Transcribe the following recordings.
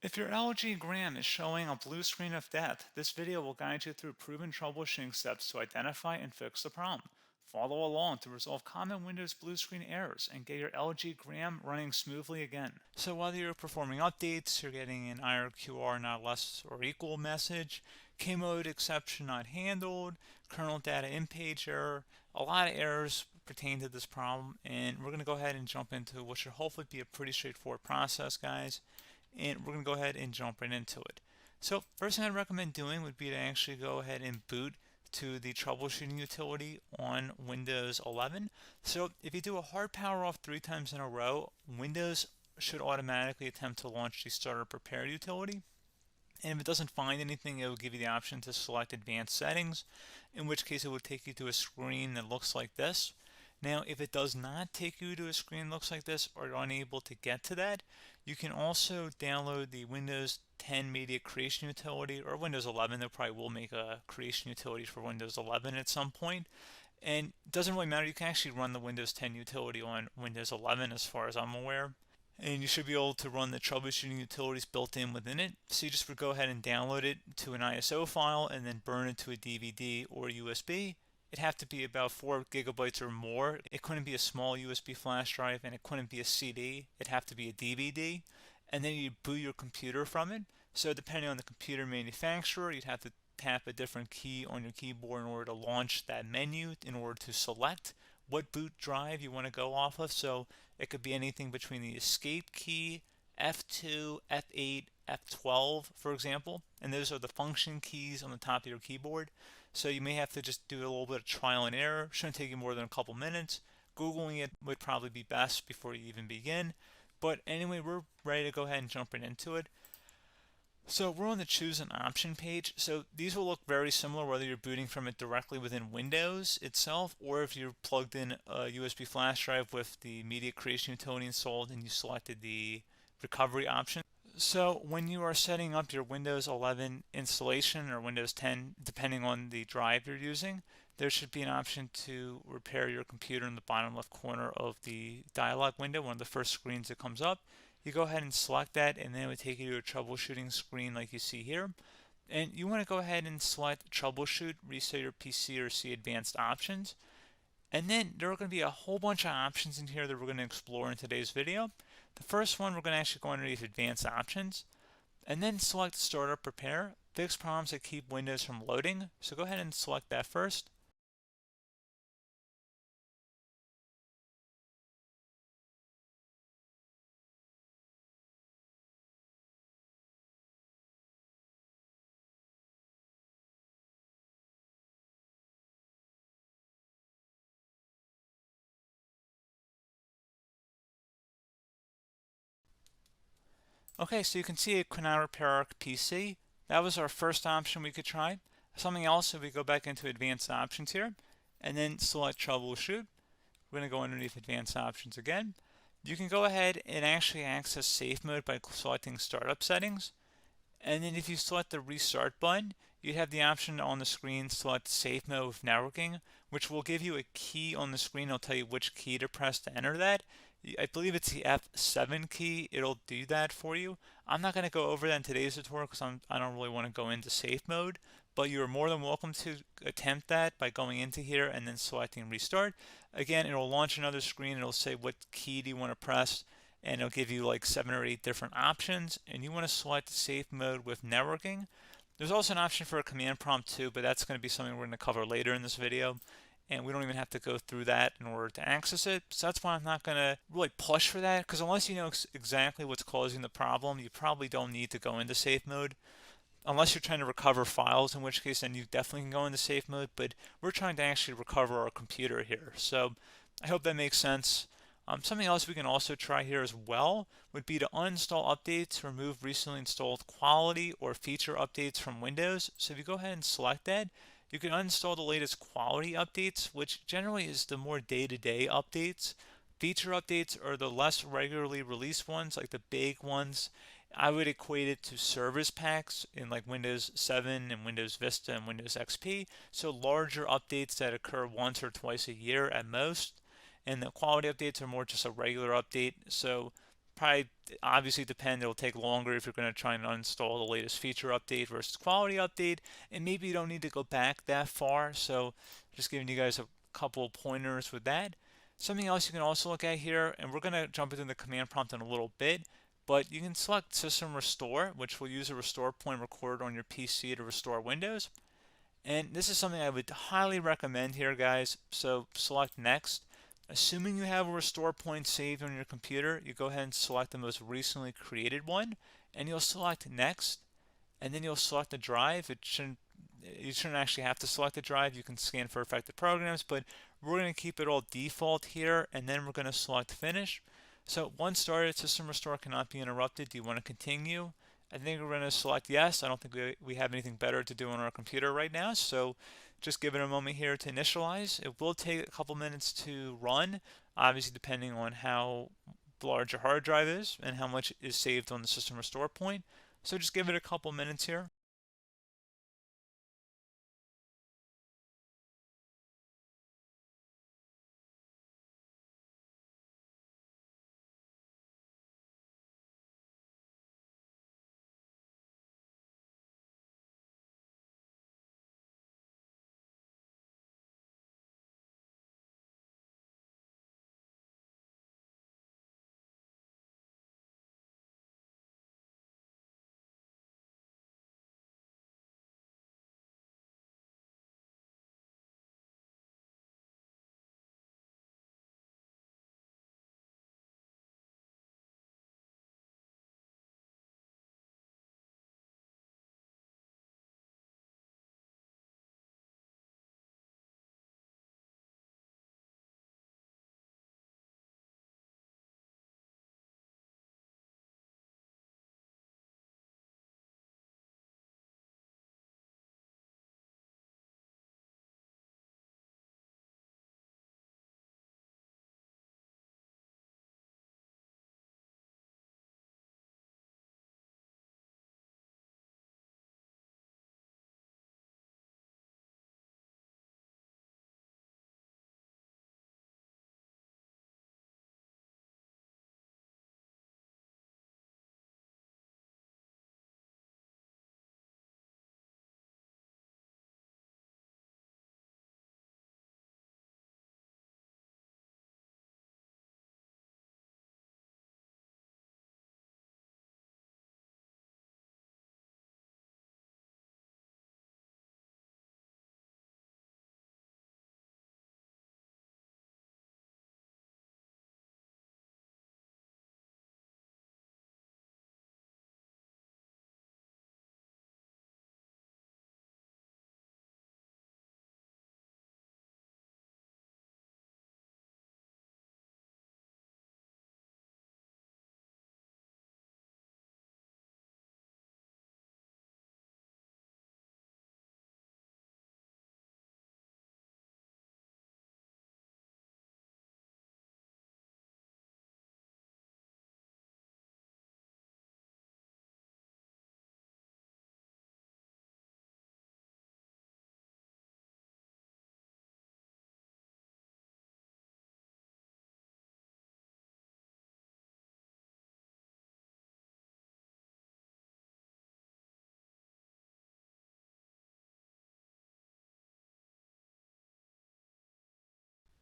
If your LG Gram is showing a blue screen of death, this video will guide you through proven troubleshooting steps to identify and fix the problem. Follow along to resolve common Windows blue screen errors and get your LG Gram running smoothly again. So while you're performing updates, you're getting an IRQR not less or equal message, K-mode exception not handled, kernel data in page error, a lot of errors pertain to this problem, and we're going to go ahead and jump into what should hopefully be a pretty straightforward process, guys, and we're going to go ahead and jump right into it. So first thing I'd recommend doing would be to actually go ahead and boot to the troubleshooting utility on Windows 11. So if you do a hard power off 3 times in a row, Windows should automatically attempt to launch the starter prepare utility. And if it doesn't find anything, it will give you the option to select advanced settings, in which case it would take you to a screen that looks like this. Now, if it does not take you to a screen that looks like this, or you're unable to get to that, you can also download the Windows 10 Media Creation Utility, or Windows 11. They probably will make a creation utility for Windows 11 at some point. And it doesn't really matter, you can actually run the Windows 10 utility on Windows 11 as far as I'm aware. And you should be able to run the troubleshooting utilities built in within it. So you just would go ahead and download it to an ISO file and then burn it to a DVD or USB. It'd have to be about 4 gigabytes or more. It couldn't be a small USB flash drive, and it couldn't be a CD. It'd have to be a DVD. And then you'd boot your computer from it. So depending on the computer manufacturer, you'd have to tap a different key on your keyboard in order to launch that menu, in order to select what boot drive you want to go off of. So it could be anything between the escape key, F2, F8, F12, for example, and those are the function keys on the top of your keyboard. So you may have to just do a little bit of trial and error. Shouldn't take you more than a couple minutes. Googling it would probably be best before you even begin. But anyway, we're ready to go ahead and jump right into it. So we're on the choose an option page. So these will look very similar whether you're booting from it directly within Windows itself, or if you're plugged in a USB flash drive with the media creation utility installed and you selected the recovery option. So when you are setting up your Windows 11 installation or Windows 10, depending on the drive you're using, there should be an option to repair your computer in the bottom left corner of the dialog window, one of the first screens that comes up. You go ahead and select that, and then it would take you to a troubleshooting screen like you see here. And you want to go ahead and select troubleshoot, reset your PC, or see advanced options. And then there are going to be a whole bunch of options in here that we're going to explore in today's video. The first one, we're going to actually go underneath advanced options and then select startup prepare, fix problems that keep Windows from loading. So go ahead and select that first. Okay, so you can see it could not repair our PC. That was our first option we could try. Something else, if we go back into advanced options here and then select troubleshoot, we're going to go underneath advanced options again. You can go ahead and actually access safe mode by selecting startup settings. And then if you select the restart button, you have the option on the screen select safe mode with networking, which will give you a key on the screen. It'll tell you which key to press to enter that. I believe it's the F7 key. It'll do that for you. I'm not going to go over that in today's tutorial because I don't really want to go into safe mode, but you're more than welcome to attempt that by going into here and then selecting restart. Again, it'll launch another screen. It'll say what key do you want to press, and it'll give you like 7 or 8 different options, and you want to select safe mode with networking. There's also an option for a command prompt too, but that's going to be something we're going to cover later in this video, and we don't even have to go through that in order to access it. So that's why I'm not going to really push for that, because unless you know exactly what's causing the problem, you probably don't need to go into safe mode. Unless you're trying to recover files, in which case then you definitely can go into safe mode, but we're trying to actually recover our computer here. So I hope that makes sense. Something else we can also try here as well would be to uninstall updates, remove recently installed quality or feature updates from Windows. So if you go ahead and select that, you can uninstall the latest quality updates, which generally is the more day-to-day updates. Feature updates are the less regularly released ones, like the big ones. I would equate it to service packs in like Windows 7 and Windows Vista and Windows XP. So larger updates that occur once or twice a year at most. And the quality updates are more just a regular update. So probably obviously depend. It'll take longer if you're going to try and uninstall the latest feature update versus quality update, and maybe you don't need to go back that far. So just giving you guys a couple of pointers with that. Something else you can also look at here, and we're going to jump into the command prompt in a little bit, but you can select System Restore, which will use a restore point recorded on your PC to restore Windows. And this is something I would highly recommend here, guys. So select Next. Assuming you have a restore point saved on your computer, you go ahead and select the most recently created one, and you'll select Next, and then you'll select the drive. You shouldn't actually have to select the drive. You can scan for affected programs, but we're going to keep it all default here, and then we're going to select Finish. So once started, System Restore cannot be interrupted. Do you want to continue? I think we're going to select yes. I don't think we have anything better to do on our computer right now, so just give it a moment here to initialize. It will take a couple minutes to run, obviously depending on how large your hard drive is and how much is saved on the System Restore point. So just give it a couple minutes here.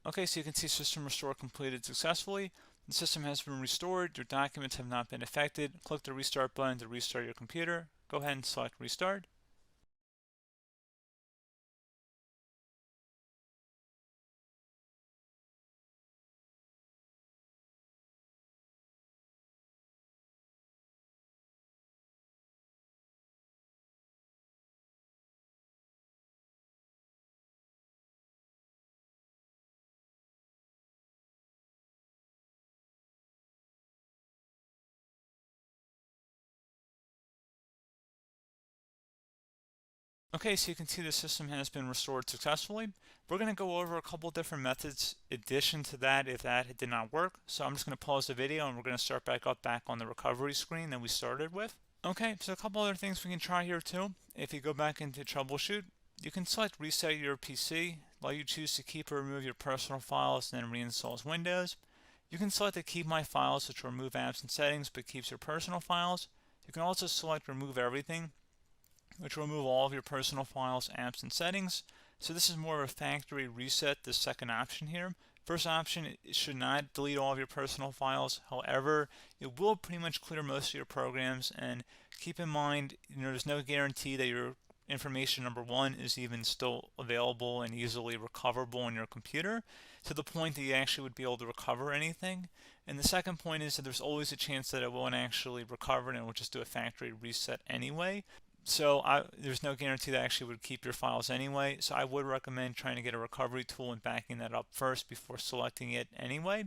Okay, so you can see System Restore completed successfully. The system has been restored. Your documents have not been affected. Click the Restart button to restart your computer. Go ahead and select Restart. Okay, so you can see the system has been restored successfully. We're going to go over a couple different methods in addition to that if that did not work. So I'm just going to pause the video and we're going to start back on the recovery screen that we started with. Okay, so a couple other things we can try here too. If you go back into troubleshoot, you can select reset your PC, let you choose to keep or remove your personal files and then reinstall Windows. You can select the Keep My Files, which will remove apps and settings but keeps your personal files. You can also select Remove Everything, which will remove all of your personal files, apps, and settings. So this is more of a factory reset, the second option here. First option, it should not delete all of your personal files. However, it will pretty much clear most of your programs, and keep in mind, there's no guarantee that your information, number one, is even still available and easily recoverable on your computer to the point that you actually would be able to recover anything. And the second point is that there's always a chance that it won't actually recover and it will just do a factory reset anyway. So there's no guarantee that actually would keep your files anyway. So I would recommend trying to get a recovery tool and backing that up first before selecting it anyway.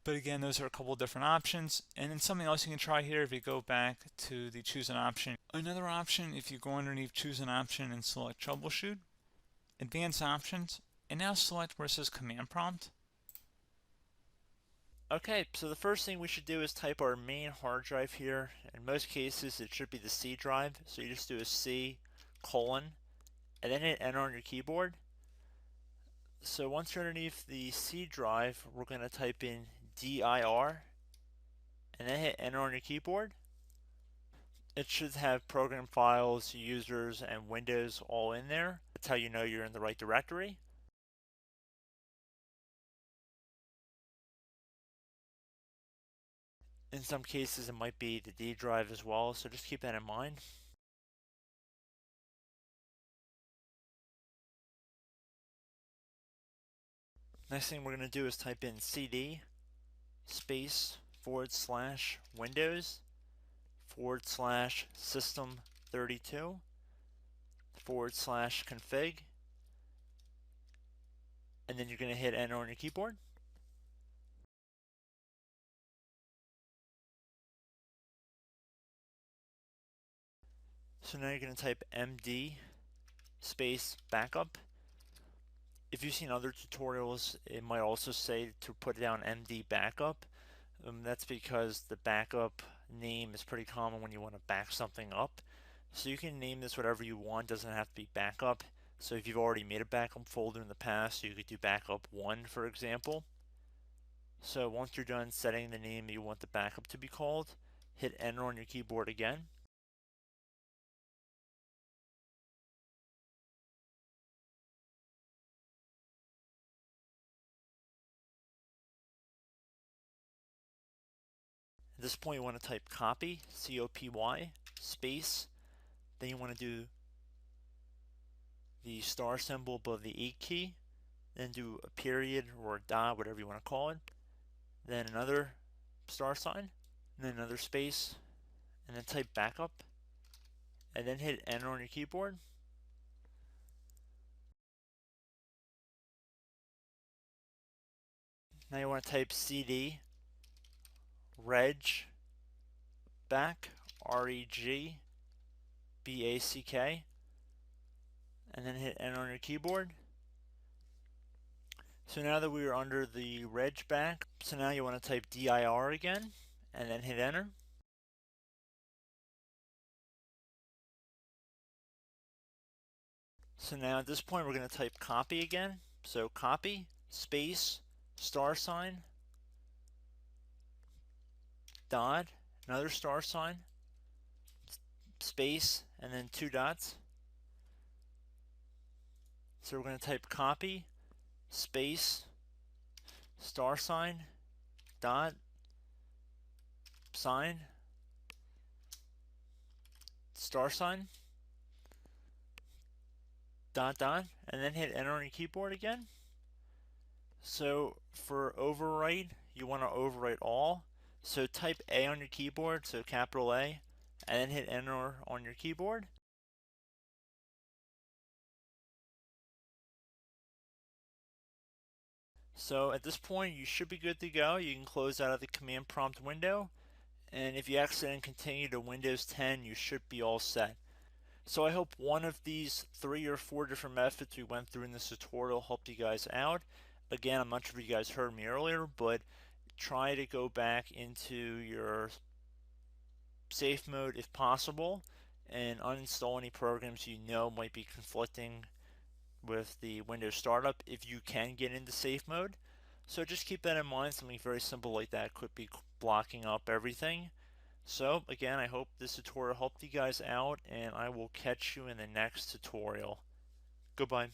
But again, those are a couple of different options. And then something else you can try here, if you go back to the choose an option. Another option, if you go underneath choose an option and select troubleshoot, advanced options, and now select where it says command prompt. Okay, so the first thing we should do is type our main hard drive here. In most cases, it should be the C drive. So you just do a C colon and then hit enter on your keyboard. So once you're underneath the C drive, we're going to type in dir and then hit enter on your keyboard. It should have program files, users, and Windows all in there. That's how you know you're in the right directory. In some cases, it might be the D drive as well, so just keep that in mind. Next thing we're going to do is type in cd space / Windows / system32 / config, and then you're going to hit enter on your keyboard. So now you're going to type md space backup. If you've seen other tutorials, it might also say to put down md backup. That's because the backup name is pretty common when you want to back something up. So you can name this whatever you want, doesn't have to be backup. So if you've already made a backup folder in the past, you could do backup 1, for example. So once you're done setting the name you want the backup to be called, hit enter on your keyboard again. At this point you want to type copy, C-O-P-Y, space, then you want to do the star symbol above the 8 key, then do a period or a dot, whatever you want to call it, then another star sign, and then another space, and then type backup, and then hit enter on your keyboard. Now you want to type cd reg back, R-E-G-B-A-C-K, and then hit enter on your keyboard. So now that we are under the reg back, so now you want to type dir again, and then hit enter. So now at this point we're going to type copy again. So copy, space, star sign, dot, another star sign, space, and then 2 dots. So we're going to type copy, space, star sign, dot, sign, star sign, dot, dot, and then hit enter on your keyboard again. So for overwrite, you want to overwrite all. So type A on your keyboard, so capital A, and then hit enter on your keyboard. So at this point you should be good to go. You can close out of the command prompt window, and if you accidentally continue to Windows 10 you should be all set. So I hope one of these 3 or 4 different methods we went through in this tutorial helped you guys out. Again, I'm not sure if you guys heard me earlier, but try to go back into your safe mode if possible and uninstall any programs you know might be conflicting with the Windows startup if you can get into safe mode. So just keep that in mind. Something very simple like that could be blocking up everything. So again, I hope this tutorial helped you guys out, and I will catch you in the next tutorial. Goodbye.